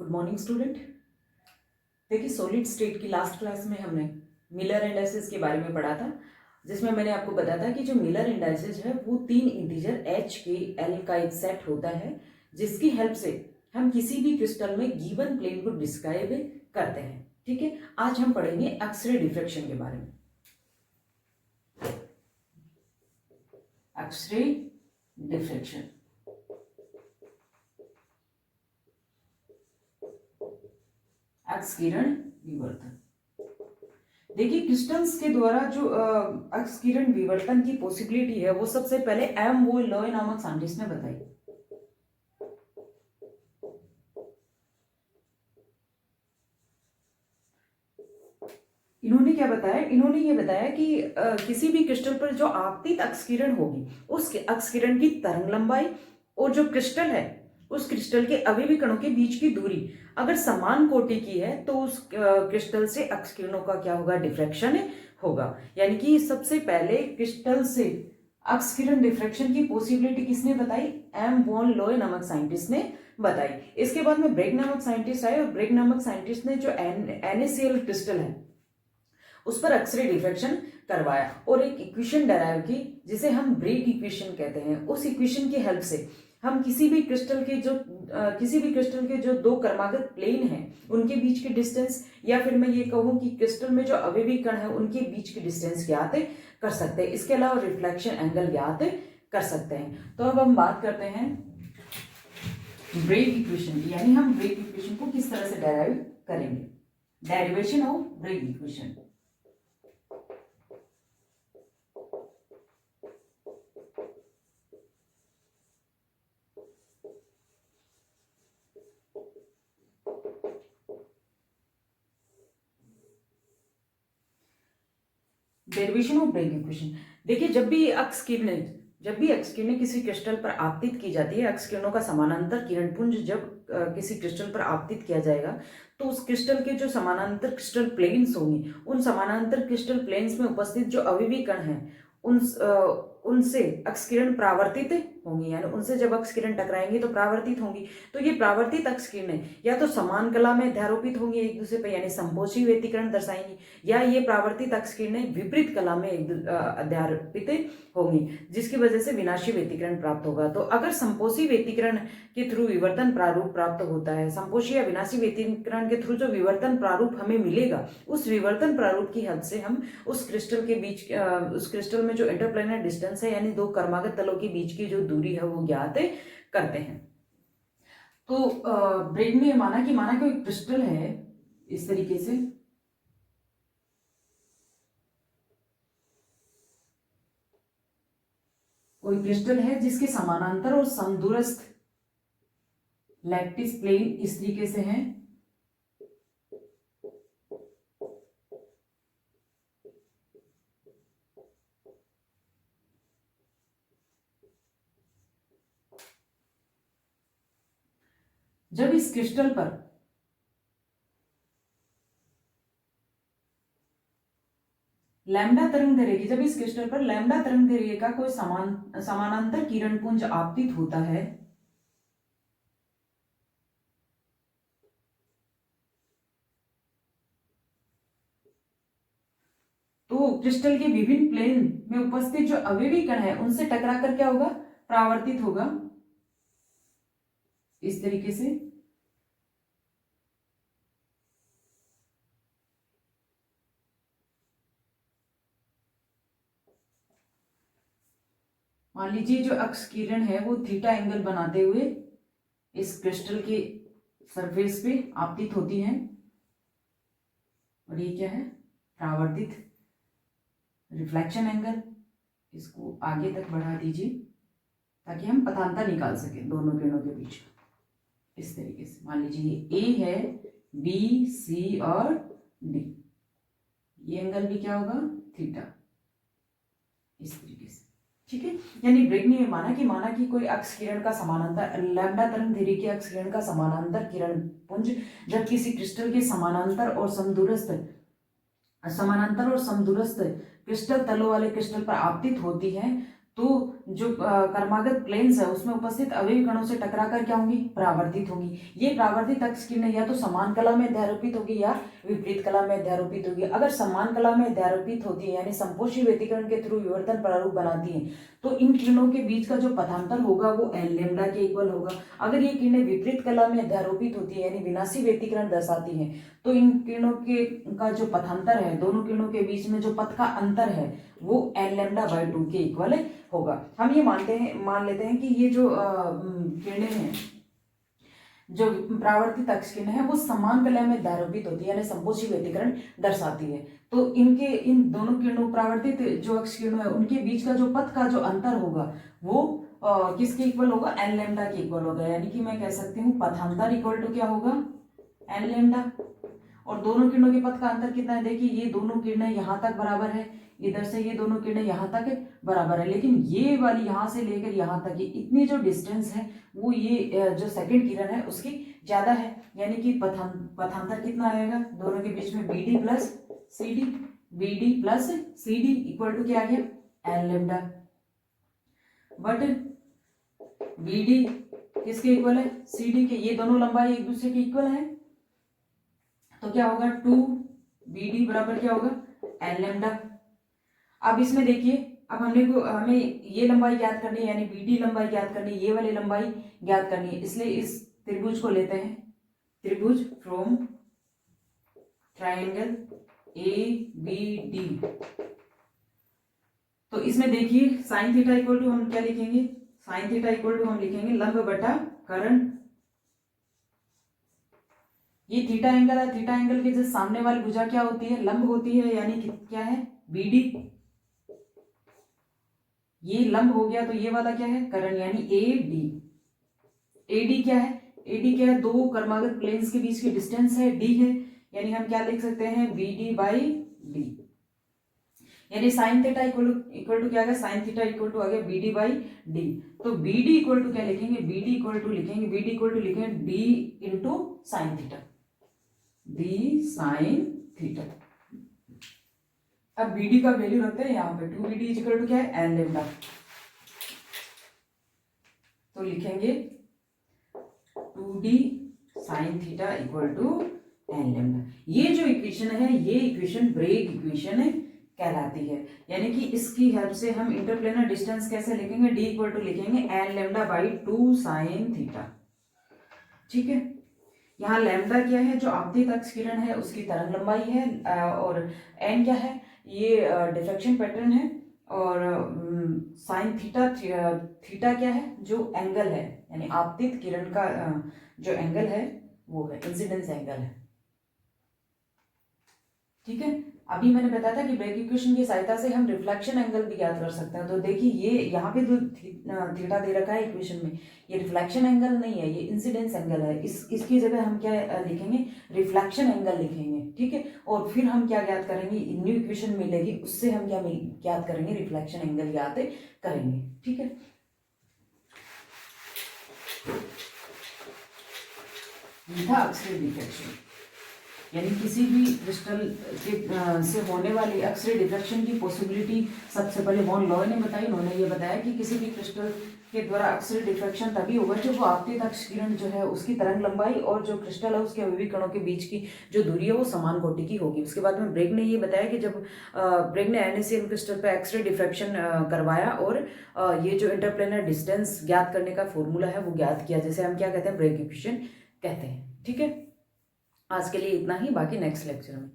Good morning student. देखिए, solid state की last class में हमने मिलर इंडाइसेस के बारे में पढ़ा था, जिसमें मैंने आपको बताया था कि जो मिलर इंडाइसेस है वो तीन इंटीजर एच के एल का एक सेट होता है, जिसकी हेल्प से हम किसी भी क्रिस्टल में गिवन प्लेन को डिस्क्राइब करते हैं। ठीक है, आज हम पढ़ेंगे एक्सरे डिफ्रैक्शन के बारे में। एक्सरे डिफ्रैक्शन, एक्स किरण विवर्तन। देखिए, क्रिस्टल्स के द्वारा जो एक्स किरण विवर्तन की पॉसिबिलिटी है वो सबसे पहले एम वो लॉय नामक साइंटिस्ट ने बताई। इन्होंने क्या बताया? इन्होंने ये बताया कि किसी भी क्रिस्टल पर जो आपतित एक्स किरण होगी, उस एक्स किरण की तरंग लंबाई और जो क्रिस्टल है उस क्रिस्टल के अवयवी कणों के बीच की दूरी अगर समान कोटि की है तो उस क्रिस्टल से एक्स किरणों का क्या होगा? डिफ्रैक्शन होगा। यानी कि सबसे पहले क्रिस्टल से एक्स किरण डिफ्रैक्शन की पॉसिबिलिटी किसने बताई? एम वॉन लॉय नामक साइंटिस्ट ने बताई। इसके बाद में ब्रेग नामक साइंटिस्ट आए और ब्रेग नामक साइंटिस्ट ने जो NaCl क्रिस्टल है उस पर एक्सरे डिफ्रैक्शन करवाया और एक इक्वेशन डेराइव की, जिसे हम ब्रेग इक्वेशन कहते हैं। उस इक्वेशन की हेल्प से हम किसी भी क्रिस्टल के जो दो क्रमागत प्लेन हैं उनके बीच की डिस्टेंस, या फिर मैं ये कहूं कि क्रिस्टल में जो अवयवी कण है उनके बीच की डिस्टेंस ज्ञात कर सकते हैं। इसके अलावा रिफ्लेक्शन एंगल ज्ञात कर सकते हैं। तो अब हम बात करते हैं ब्रेग इक्वेशन की, यानी हम ब्रेग इक्वेशन को किस तरह से डेराइव करेंगे। Derivation of Bragg equation. Derivation of Bragg equation. देखिए, जब भी एक्स किरणें किसी क्रिस्टल पर आपतित की जाती है, एक्स किरणों का समानांतर किरणपुंज जब किसी क्रिस्टल पर आपतित किया जाएगा तो उस क्रिस्टल के जो समानांतर क्रिस्टल प्लेन्स होंगी, उन समानांतर क्रिस्टल प्लेन्स में उपस्थित जो अवयवी कण हैं उनसे एक्स किरण परावर्तित होंगी, यानी उनसे जब एक्स किरण टकराएंगी तो परावर्तित होंगी। तो ये परावर्तित एक्स किरणें या तो समान कला में अध्यारोपित होंगी एक दूसरे पर, यानी संपोषी व्यतिकरण दर्शाएंगी, या ये परावर्तित एक्स किरणें विपरीत कला में अध्यारोपित होंगी, जिसकी वजह से विनाशी व्यतिकरण प्राप्त होगा। तो अगर संपोषी व्यतिकरण के थ्रू विवर्तन प्रारूप प्राप्त होता है, संपोषी या विनाशी व्यतिकरण के थ्रू जो विवर्तन प्रारूप हमें मिलेगा, उस विवर्तन प्रारूप की हेल्प से हम उस क्रिस्टल के बीच उस क्रिस्टल में जो इंटरप्लेनर डिस्टेंस है, यानी दो क्रमागत तलों के बीच की जो दूरी है वो ज्ञात करते हैं। तो ब्रेग ने माना कि कोई क्रिस्टल है इस तरीके से, कोई क्रिस्टल है जिसके समानांतर और समदूरस्थ लैटिस प्लेन इस तरीके से हैं। जब इस क्रिस्टल पर लैम्डा तरंग दैर्घ्य जब इस क्रिस्टल पर लैम्डा तरंग दैर्घ्य का कोई समानांतर किरणपुंज आपतित होता है तो क्रिस्टल के विभिन्न प्लेन में उपस्थित जो अवयवी कण है उनसे टकरा कर क्या होगा? परावर्तित होगा इस तरीके से। मान लीजिए जो एक्स किरण है वो थीटा एंगल बनाते हुए इस क्रिस्टल के सरफेस पे आपतित होती है, और ये क्या है? परावर्तित रिफ्लेक्शन एंगल। इसको आगे तक बढ़ा दीजिए ताकि हम पथांतर निकाल सकें दोनों किरणों के बीच। इस तरीके से मान लीजिए ए है, बी, सी और डी, ये एंगल भी क्या होगा? थीटा, इस तरीके से। ठीक है, यानी ब्रेग ने माना कि कोई एक्स किरण का समानांतर लैम्डा तरंग दैर्घ्य के एक्स किरण का समानांतर किरण पुंज जब किसी क्रिस्टल के समानांतर और समदूरस्थ क्रिस्टल तलों वाले क्रिस्टल पर आपतित होती है तो जो क्रमागत प्लेन्स है उसमें उपस्थित अवयवी कणों से टकराकर क्या होंगी, परावर्तित होंगी। ये परावर्तित अक्ष किरणें या तो समान कला में अध्यारोपित होगी या विपरीत कला में अध्यारोपित होगी। अगर समान कला में अध्यारोपित होती है यानी संपोषी व्यतिकरण के थ्रू विवर्तन प्रारूप बनाती है तो इन किरणों के बीच का जो पथांतर होगा वो एन लेमडा के इक्वल होगा। अगर ये किरणें विपरीत कला में अध्यारोपित होती है यानी विनाशी व्यतिकरण दर्शाती है तो इन किरणों के का जो पथांतर है, दोनों किरणों के बीच में जो पथ का अंतर है वो एन लेमडा बाई 2 के इक्वल होगा। हम ये मान लेते हैं कि ये जो किरणें हैं, जो परावर्तित अक्ष किरणें हैं वो समान कला में अध्यारोपित होती है यानी संपोषी व्यतिकरण दर्शाती है। तो इन दोनों किरणों, परावर्तित जो अक्ष किरणों है उनके बीच का जो पथ का जो अंतर होगा वो किसके इक्वल होगा, एन लेमडा के इक्वल होगा। यानी कि मैं कह सकती हूँ पथांतर इक्वल टू क्या होगा, एन लेमडा। और दोनों किरणों के पथ का अंतर कितना है, देखिए ये दोनों किरणें यहाँ तक बराबर है, इधर से ये दोनों किरणें यहाँ तक बराबर है, लेकिन ये वाली यहाँ से लेकर यहाँ तक की इतनी जो डिस्टेंस है वो ये जो सेकंड किरण है उसकी ज्यादा है। यानी कि पथांतर कितना आएगा दोनों के बीच में, B D plus C D, B D plus C D equal to क्या आ गया, n lambda. But B D किसके इक्वल है, सी डी के। ये दोनों लंबाई एक दूसरे के इक्वल है तो क्या होगा, 2 बी डी बराबर क्या होगा, एन लेमडा। अब इसमें देखिए, अब हमें ये लंबाई ज्ञात करनी है यानी बी डी लंबाई ज्ञात करनी है, ये वाली लंबाई ज्ञात करनी है। इसलिए इस त्रिभुज को लेते हैं, त्रिभुज from triangle A B D. तो इसमें देखिए साइन थीटा इक्वल टू हम क्या लिखेंगे, साइन थीटा इक्वल टू हम लिखेंगे लंब बटा कर्ण। ये थीटा एंगल है, थीटा एंगल के जो सामने वाली भुजा क्या होती है, लंब होती है, यानी कि क्या है, बी डी। ये लंब हो गया तो ये वाला क्या है, कर्ण, यानी ए डी। ए डी क्या है, ए डी क्या है, दो क्रमागत प्लेन्स के बीच की डिस्टेंस है, डी है, यानी हम क्या लिख सकते हैं, बी डी बाई डी। यानी साइन थीटा इक्वल टू क्या आ गया, साइन थीटा इक्वल टू आ गया बी डी बाई डी। तो बी डी इक्वल टू क्या लिखेंगे, बी डी इक्वल टू लिखेंगे, बी डी इक्वल टू लिखेंगे D into sine theta, D sine theta. अब बी डी का वैल्यू रखते हैं यहाँ पे, 2 बी डी इक्वल टू क्या है, एन लेमडा। तो लिखेंगे 2d sine theta equal to n lambda. ये जो इक्वेशन है ये इक्वेशन ब्रेग इक्वेशन है कहलाती है। यानी कि इसकी हेल्प से हम इंटरप्लेनर डिस्टेंस कैसे लिखेंगे, डी इक्वल टू लिखेंगे n lambda by 2 sine theta. ठीक है, यहाँ लैम्डा क्या है, जो आपतित अक्ष किरण है उसकी तरंग लंबाई है, और एन क्या है, ये डिफ्रैक्शन पैटर्न है, और साइन थीटा, थीटा क्या है, जो एंगल है, यानी आपतित किरण का जो एंगल है वो है, इंसिडेंस एंगल है। ठीक है, अभी मैंने बताया था कि ब्रेग इक्वेशन की सहायता से हम रिफ्लेक्शन एंगल भी ज्ञात कर सकते हैं। तो देखिए ये यहाँ पे जो थीटा दे रखा है इक्वेशन में, ये रिफ्लेक्शन एंगल नहीं है, ये इंसिडेंस एंगल है। इसकी जगह हम क्या लिखेंगे, रिफ्लेक्शन एंगल लिखेंगे। ठीक है, और फिर हम क्या ज्ञात करेंगे, न्यू इक्वेशन मिलेगी उससे हम क्या ज्ञात करेंगे, रिफ्लेक्शन एंगल ज्ञात करेंगे। ठीक है, था अक्सरे डिफ्रैक्शन, यानी किसी भी क्रिस्टल के से होने वाली एक्सरे डिफ्रैक्शन की पॉसिबिलिटी सबसे पहले वॉन लॉ ने बताई। उन्होंने ये बताया कि किसी भी क्रिस्टल के द्वारा एक्सरे डिफ्रैक्शन तभी होगा जब वो आपतित अक्ष किरण जो है उसकी तरंग लंबाई और जो क्रिस्टल है उसके अवयवी कणों के बीच की जो दूरी है वो समान कोटि की होगी। उसके बाद में ब्रेग ने ये बताया कि जब ब्रेग ने NaCl क्रिस्टल पर एक्सरे डिफ्रैक्शन करवाया और ये जो इंटरप्लेनर डिस्टेंस ज्ञात करने का फॉर्मूला है वो ज्ञात किया, जैसे हम क्या कहते हैं, ब्रेग इक्वेशन कहते हैं। ठीक है, आज के लिए इतना ही, बाकी नेक्स्ट लेक्चर में।